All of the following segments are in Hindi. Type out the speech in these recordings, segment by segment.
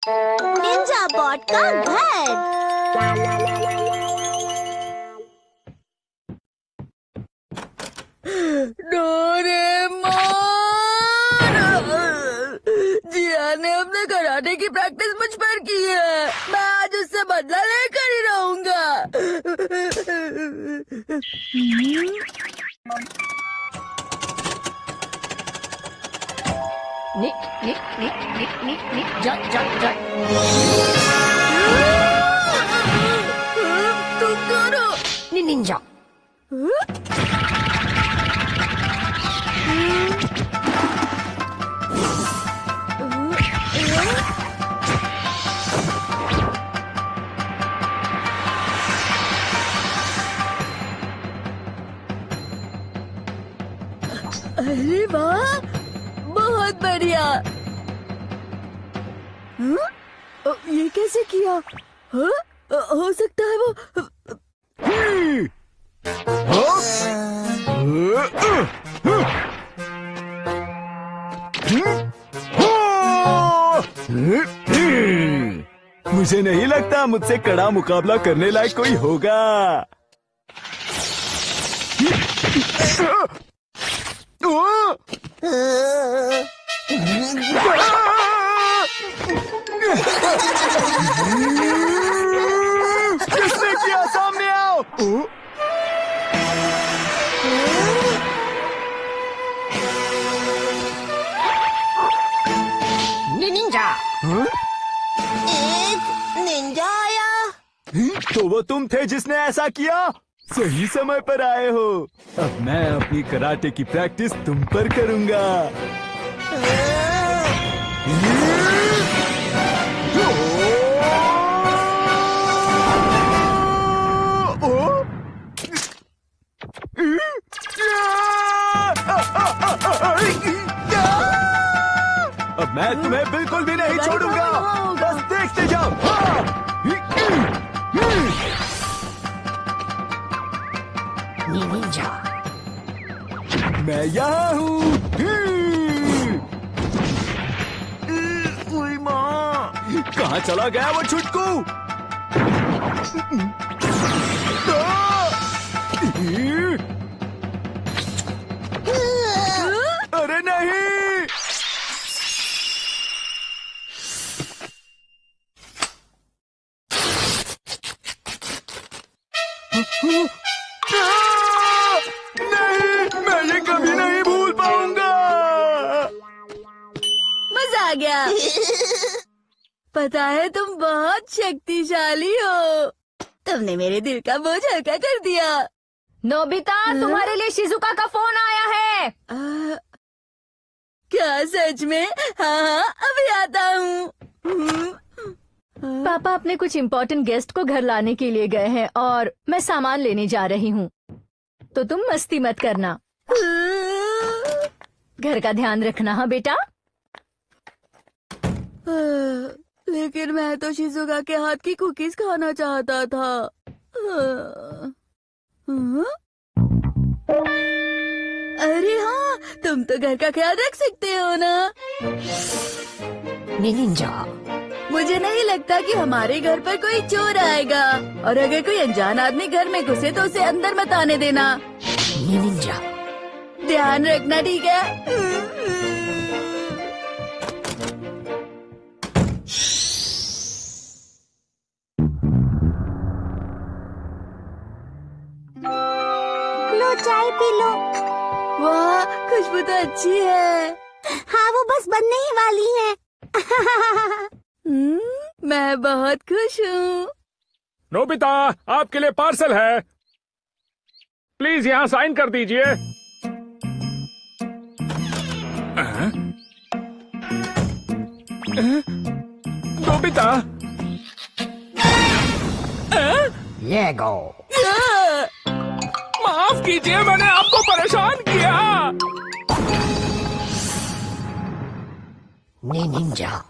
निंजा बॉट का घर। जिया ने अपने कराटे की प्रैक्टिस मुझ पर की है। मैं आज उससे बदला लेकर ही रहूंगा। निक निक निक निक निक निक जा। तुम करो निंजा। अरे वाह, बहुत बढ़िया। ये कैसे किया? हो सकता है वो। मुझे नहीं लगता मुझसे कड़ा मुकाबला करने लायक कोई होगा। किसने किया? सामने आओ। निंजा। एक निंजा आया। तो वो तुम थे जिसने ऐसा किया? सही समय पर आए हो। अब मैं अपनी कराटे की प्रैक्टिस तुम पर करूंगा। अब मैं तुम्हें बिल्कुल भी नहीं छोड़ूंगा। बस देखते जाओ। निंजा। मैं यहाँ हूँ। ओए माँ, कहाँ चला गया वो छुटकू? अरे नहीं। नहीं, मैं ये कभी नहीं भूल पाऊंगा। मजा आ गया। पता है तुम बहुत शक्तिशाली हो। तुमने मेरे दिल का बोझ हल्का कर दिया। नोबिता, तुम्हारे लिए शिजुका का फोन आया है। क्या सच में? हाँ, अभी आता हूँ। पापा अपने कुछ इम्पोर्टेंट गेस्ट को घर लाने के लिए गए हैं और मैं सामान लेने जा रही हूँ, तो तुम मस्ती मत करना। घर का ध्यान रखना। हाँ बेटा। लेकिन मैं तो शिजुका के हाथ की कुकीज खाना चाहता था। अरे हाँ, तुम तो घर का ख्याल रख सकते हो ना। निंजा। मुझे नहीं लगता कि हमारे घर पर कोई चोर आएगा, और अगर कोई अनजान आदमी घर में घुसे तो उसे अंदर मत आने देना। निंजा। ध्यान रखना, ठीक है? लो चाय पी लो। वाह, खुशबू तो अच्छी है। हाँ, वो बस बनने ही वाली है। मैं बहुत खुश हूँ। नोबिता, आपके लिए पार्सल है। प्लीज यहाँ साइन कर दीजिए। नोबिता। लेगो। माफ कीजिए, मैंने आपको परेशान किया। निंजा।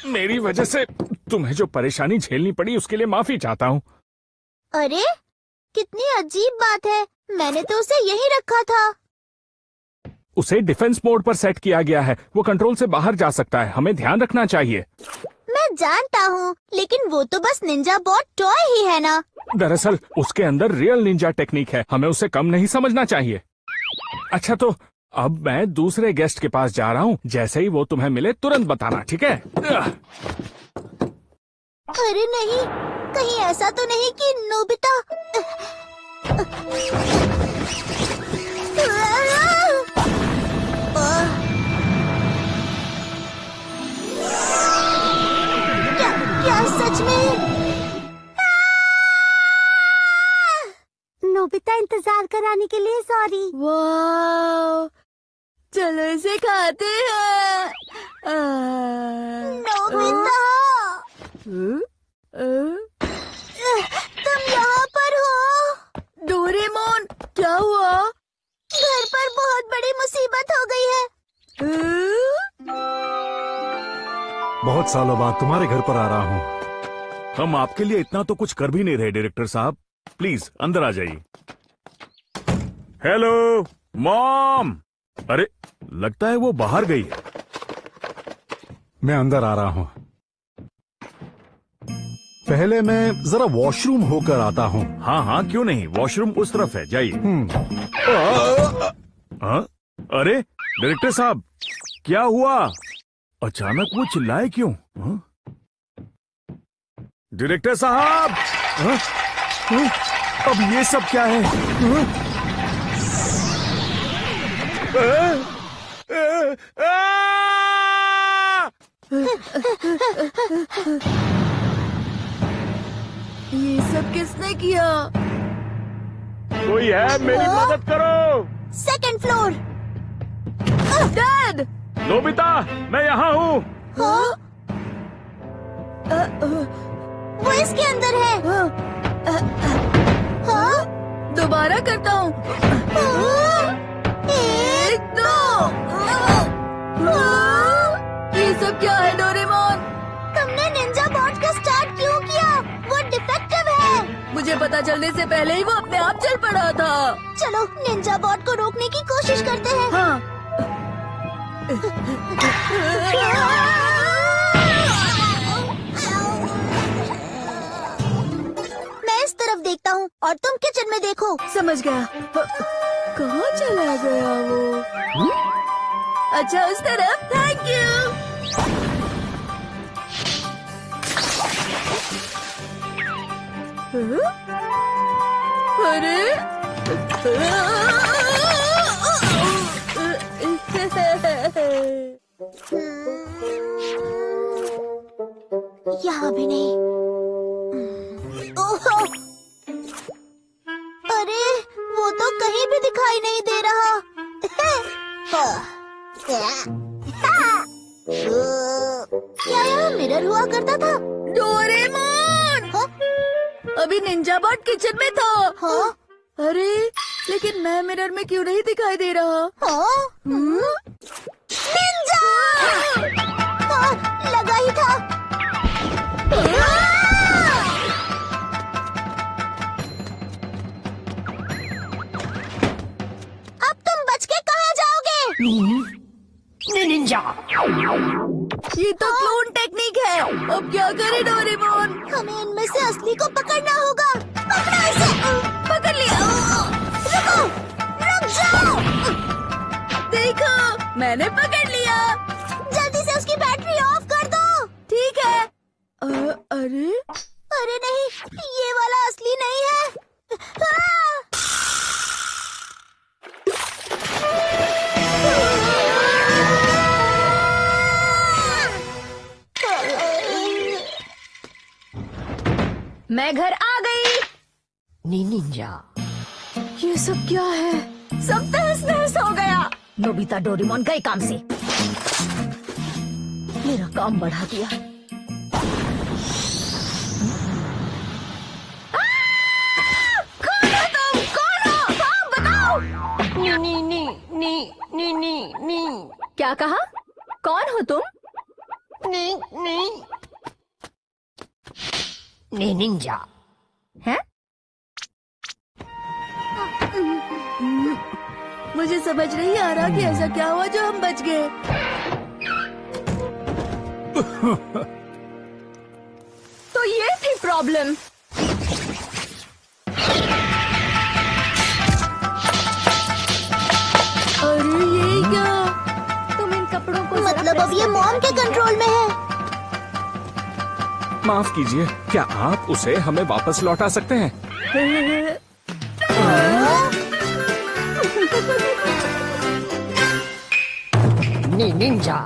मेरी वजह से तुम्हें जो परेशानी झेलनी पड़ी उसके लिए माफी चाहता हूँ। अरे कितनी अजीब बात है, मैंने तो उसे यहीं रखा था। उसे डिफेंस मोड पर सेट किया गया है, वो कंट्रोल से बाहर जा सकता है, हमें ध्यान रखना चाहिए। मैं जानता हूँ, लेकिन वो तो बस निंजा बॉट टॉय ही है ना। दरअसल उसके अंदर रियल निंजा टेक्निक है, हमें उसे कम नहीं समझना चाहिए। अच्छा तो अब मैं दूसरे गेस्ट के पास जा रहा हूँ, जैसे ही वो तुम्हें मिले तुरंत बताना, ठीक है? अरे नहीं, कहीं ऐसा तो नहीं कि नोबिता। क्या सच में? नोबिता, इंतजार कराने के लिए सॉरी। वाह, चलो इसे खाते हैं। नोबिता, तुम यहाँ पर हो? डोरेमोन, क्या हुआ? घर पर बहुत बड़ी मुसीबत हो गई है। बहुत सालों बाद तुम्हारे घर पर आ रहा हूँ। हम आपके लिए इतना तो कुछ कर भी नहीं रहे डायरेक्टर साहब, प्लीज अंदर आ जाइए। Hello mom. अरे लगता है वो बाहर गई है। मैं अंदर आ रहा हूँ। पहले मैं जरा वॉशरूम होकर आता हूँ। हाँ हाँ क्यों नहीं, वॉशरूम उस तरफ है, जाइए। अरे डायरेक्टर साहब क्या हुआ? अचानक वो चिल्लाए क्यों? डायरेक्टर साहब, अब ये सब क्या है? ये सब किसने किया? कोई है, मेरी मदद करो। Second floor. डैड! नोबिता, मैं यहाँ हूँ। हाँ? वो इसके अंदर है। हाँ? दोबारा करता हूँ। एक, दो। ये सब क्या है डोरेमोन? तुमने निंजा बॉट को स्टार्ट क्यों किया? वो डिफेक्टिव है। मुझे पता चलने से पहले ही वो अपने आप चल पड़ा था। चलो निंजा बॉट को रोकने की कोशिश करते हैं। हाँ। मैं इस तरफ देखता हूँ और तुम किचन में देखो। समझ गया। कहाँ चला गया वो? अच्छा उस तरफ। Thank you. अरे यहाँ भी नहीं। ओहो! अरे वो तो कहीं भी दिखाई नहीं दे रहा। क्या यहाँ मिरर हुआ करता था? डोरेमोन! हाँ? अभी निंजा बॉट किचन में था। हाँ? अरे लेकिन मैं मिरर में क्यों नहीं दिखाई दे रहा? हाँ? निंजा! हाँ, लगा ही था। अब तुम बच के कहाँ जाओगे? निंजा। ये तो क्लोन टेक्निक है। अब क्या करे डोरेमोन? हमें इनमें से असली को पकड़ना होगा। पकड़ो इसे। पकड़ लिया। रुको, रुक जाओ। देखो मैंने पकड़ लिया। जल्दी से उसकी बैटरी ऑफ कर दो। ठीक है। अरे अरे नहीं, ये वाला असली नहीं है। मैं घर आ गई। निंजा, ये सब क्या है? सब तहस नहस हो गया। नोबिता डोरेमोन गए काम से। मेरा काम बढ़ा दिया। कौन हो तुम? कौन हो? हाँ बताओ। नी। क्या कहा? कौन हो तुम? निंजा है। मुझे समझ नहीं आ रहा कि ऐसा क्या हुआ जो हम बच गए। तो ये थी प्रॉब्लम। अरे ये क्या? तुम इन कपड़ों को मतलब अब ये मॉम के कंट्रोल में है। माफ कीजिए, क्या आप उसे हमें वापस लौटा सकते हैं? निंजा